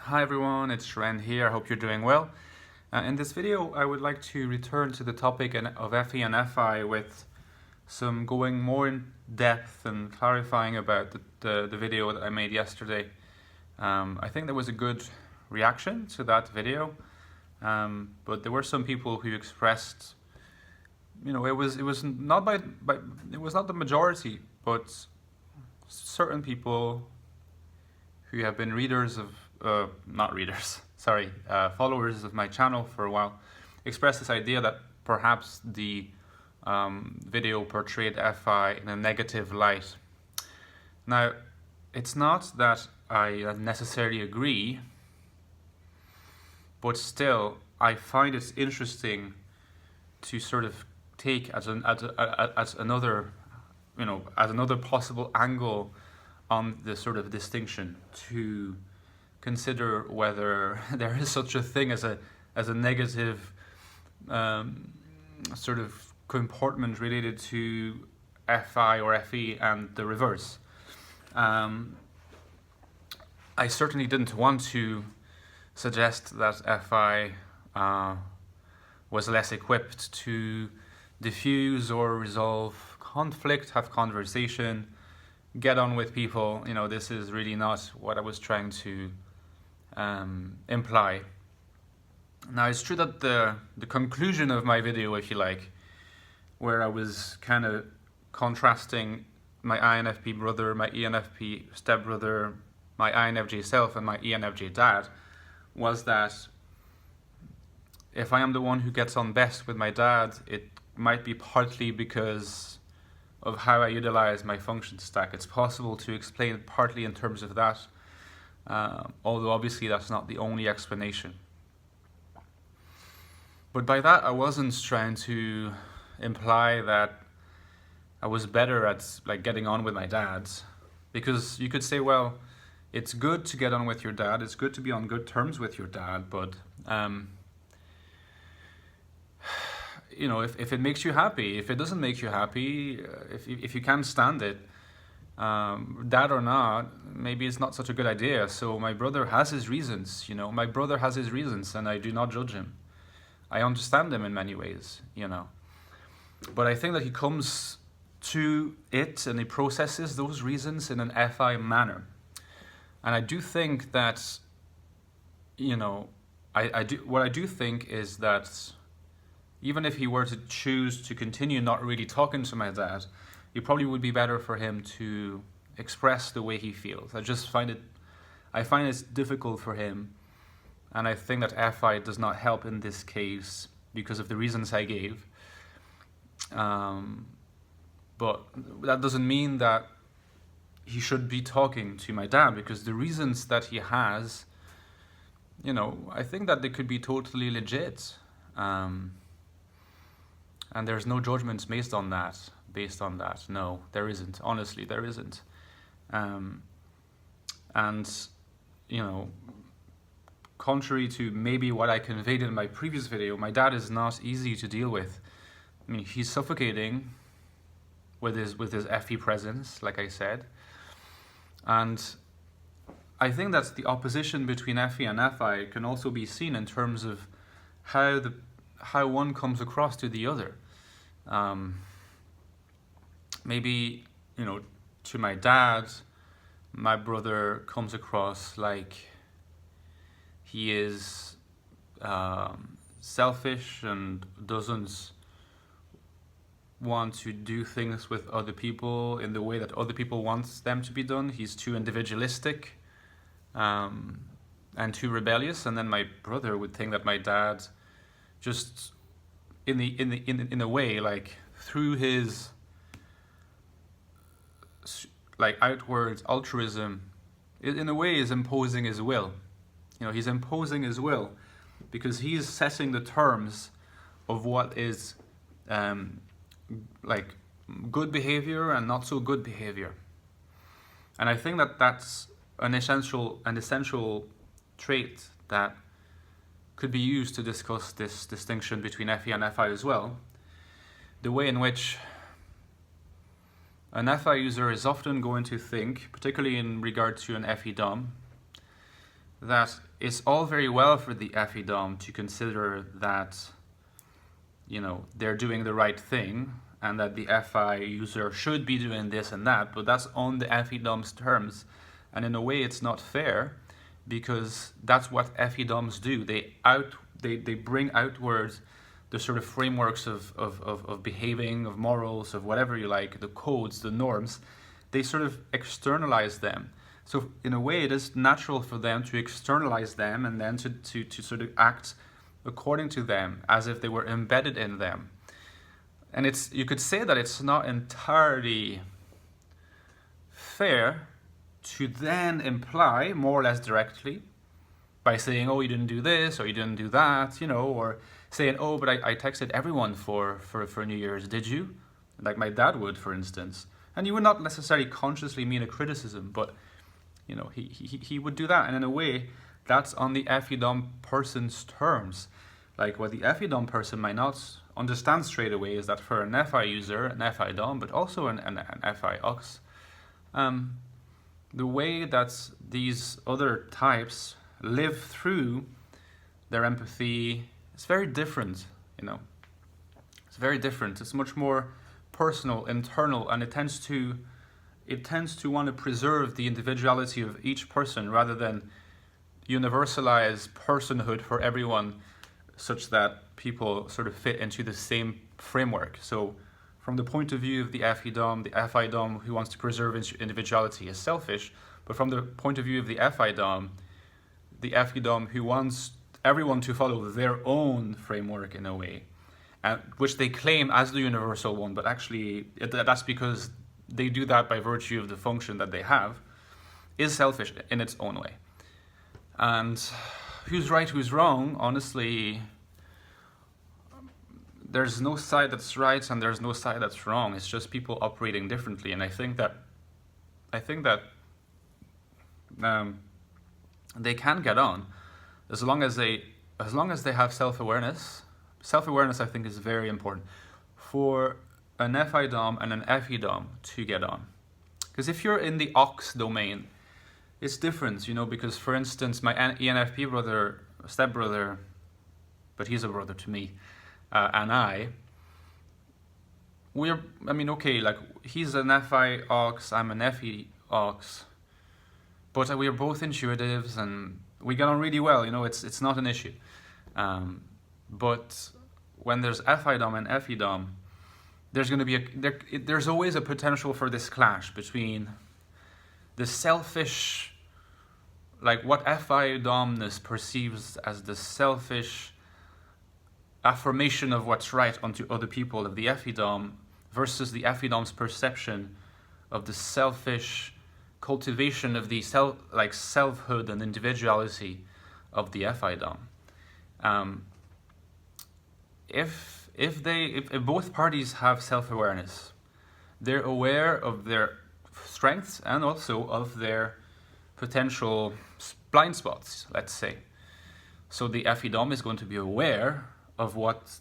Hi everyone, it's Ren here. I hope you're doing well. In this video, I would like to return to the topic of Fe and Fi with some going more in depth and clarifying about the video that I made yesterday. I think there was a good reaction to that video, but there were some people who expressed, it was not it was not the majority, but certain people who have been readers of followers of my channel for a while, expressed this idea that perhaps the video portrayed Fi in a negative light. Now, it's not that I necessarily agree, but still I find it interesting to sort of take as another possible angle on the sort of distinction, to consider whether there is such a thing as a negative sort of comportment related to Fi or Fe and the reverse. I certainly didn't want to suggest that Fi was less equipped to diffuse or resolve conflict, have conversation, get on with people. This is really not what I was trying to imply. Now, it's true that the conclusion of my video, if you like, where I was kind of contrasting my INFP brother, my ENFP stepbrother, my INFJ self, and my ENFJ dad, was that if I am the one who gets on best with my dad, it might be partly because of how I utilize my function stack. It's possible to explain it partly in terms of that, although obviously that's not the only explanation. But by that, I wasn't trying to imply that I was better at getting on with my dad, because you could say, well, it's good to get on with your dad, it's good to be on good terms with your dad, but if it makes you happy, if it doesn't make you happy, if you can't stand it, dad or not, maybe it's not such a good idea. So my brother has his reasons, and I do not judge him. I understand him in many ways, But I think that he comes to it and he processes those reasons in an Fi manner. And I do think that, what I do think is that even if he were to choose to continue not really talking to my dad, it probably would be better for him to express the way he feels. I find it difficult for him, and I think that Fi does not help in this case because of the reasons I gave. But that doesn't mean that he should be talking to my dad, because the reasons that he has, I think that they could be totally legit. And there's no judgments based on that. No, there isn't. Honestly, there isn't. And, contrary to maybe what I conveyed in my previous video, my dad is not easy to deal with. I mean, he's suffocating with his Fe presence, like I said. And I think that the opposition between Fe and Fi can also be seen in terms of how one comes across to the other. Maybe, to my dad, my brother comes across like he is selfish and doesn't want to do things with other people in the way that other people want them to be done. He's too individualistic and too rebellious. And then my brother would think that my dad, just in a way, through his outward altruism, in a way is imposing his will. He's imposing his will because he's setting the terms of what is good behavior and not so good behavior. And I think that that's an essential trait that could be used to discuss this distinction between Fe and Fi as well. The way in which an Fi user is often going to think, particularly in regard to an Fe dom, that it's all very well for the Fe-dom to consider that, they're doing the right thing and that the Fi user should be doing this and that, but that's on the Fe-dom's terms. And in a way, it's not fair, because that's what Fe-doms do. They bring outwards the sort of frameworks of behaving, of morals, of whatever you like, the codes, the norms. They sort of externalize them. So in a way, it is natural for them to externalize them and then to sort of act according to them, as if they were embedded in them. And you could say that it's not entirely fair to then imply, more or less directly, by saying, oh, you didn't do this, or you didn't do that, or saying, oh, but I texted everyone for New Year's, did you? Like my dad would, for instance. And you would not necessarily consciously mean a criticism, but he would do that. And in a way, that's on the Fe-dom person's terms. Like what the Fe-dom person might not understand straight away is that for an Fi user, an Fi-dom, but also an Fi-aux, the way that these other types live through their empathy is very different, It's very different. It's much more personal, internal, and it tends to want to preserve the individuality of each person rather than universalize personhood for everyone, such that people sort of fit into the same framework. So from the point of view of the Fe-dom, the Fi-dom who wants to preserve individuality is selfish, but from the point of view of the Fi-dom who wants everyone to follow their own framework in a way, which they claim as the universal one, but actually that's because they do that by virtue of the function that they have, is selfish in its own way. And who's right, who's wrong, honestly, there's no side that's right and there's no side that's wrong. It's just people operating differently. And I think that they can get on as long as they have self-awareness. Self-awareness, I think, is very important for an Fi-dom and an Fe-dom to get on. Because if you're in the aux domain, it's different, because, for instance, my ENFP brother, stepbrother, but he's a brother to me, and he's an Fi-aux, I'm an Fe-aux, but we are both intuitives and we get on really well, it's not an issue. But when there's Fi-dom and Fe-dom, there's going to be there's always a potential for this clash between the selfish, like what Fi-domness perceives as the selfish affirmation of what's right onto other people of the Fe-dom, versus the Fe-dom's perception of the selfish cultivation of the selfhood and individuality of the Fi-dom. If both parties have self-awareness, they're aware of their strengths and also of their potential blind spots, let's say. So the Fe-dom is going to be aware of what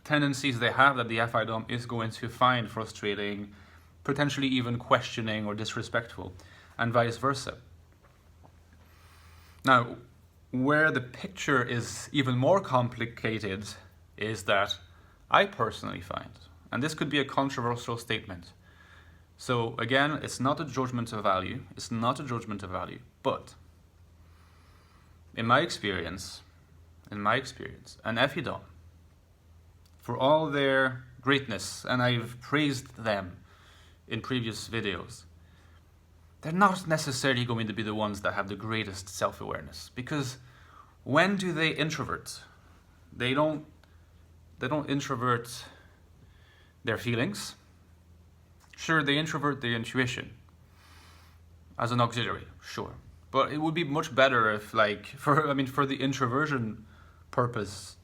tendencies they have that the Fi-dom is going to find frustrating, potentially even questioning or disrespectful, and vice versa. Now, where the picture is even more complicated is that I personally find, and this could be a controversial statement, so again, it's not a judgment of value, but in my experience, an Fe-dom, for all their greatness, and I've praised them in previous videos, they're not necessarily going to be the ones that have the greatest self-awareness, because when do they introvert? They don't introvert their feelings. Sure, they introvert their intuition as an auxiliary, sure. But it would be much better if, for the introversion purpose,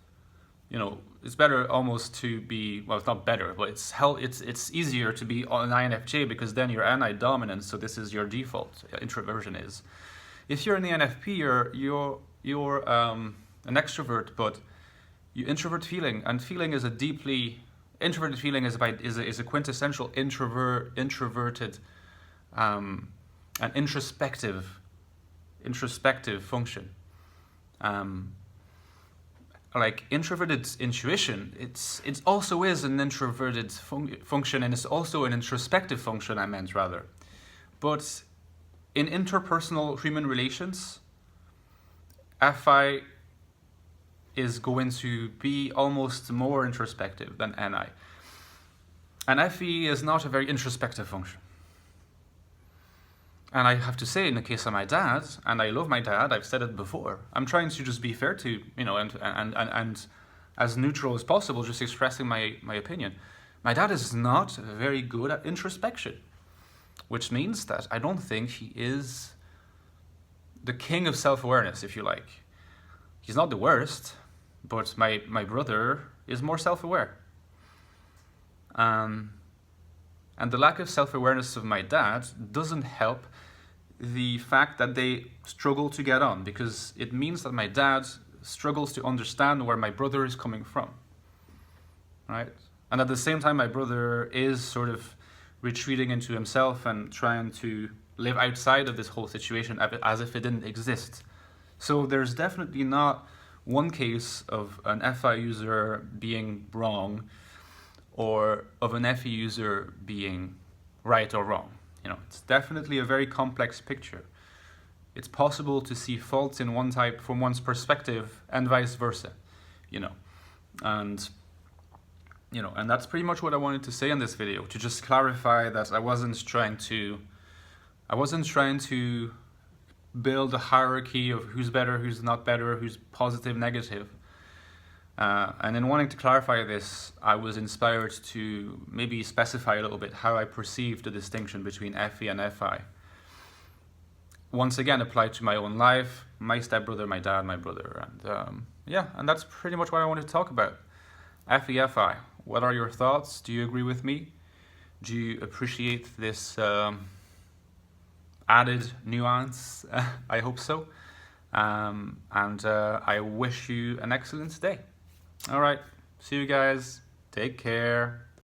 it's better almost to be, well, it's not better, but it's easier to be an INFJ, because then you're anti-dominant, so this is your default, introversion is. If you're an ENFP, you're an extrovert, but you introvert feeling, and feeling is introverted feeling is a quintessential introverted and introspective introspective function. Like introverted intuition, it also is an introverted function, and it's also an introspective function, I meant rather. But in interpersonal human relations, Fi is going to be almost more introspective than Ni. And Fe is not a very introspective function. And I have to say, in the case of my dad, and I love my dad, I've said it before, I'm trying to just be fair to, and as neutral as possible, just expressing my opinion. My dad is not very good at introspection, which means that I don't think he is the king of self-awareness, if you like. He's not the worst, but my brother is more self-aware. And the lack of self-awareness of my dad doesn't help the fact that they struggle to get on, because it means that my dad struggles to understand where my brother is coming from, right? And at the same time, my brother is sort of retreating into himself and trying to live outside of this whole situation as if it didn't exist. So there's definitely not one case of an Fi user being wrong or of an Fe user being right or wrong. It's definitely a very complex picture. It's possible to see faults in one type from one's perspective and vice versa, and that's pretty much what I wanted to say in this video, to just clarify that I wasn't trying to build a hierarchy of who's better, who's not better, who's positive, negative. And in wanting to clarify this, I was inspired to maybe specify a little bit how I perceive the distinction between Fe and Fi. Once again, applied to my own life, my stepbrother, my dad, my brother. And and that's pretty much what I wanted to talk about. Fe, Fi. What are your thoughts? Do you agree with me? Do you appreciate this added nuance? I hope so. And I wish you an excellent day. All right, see you guys. Take care.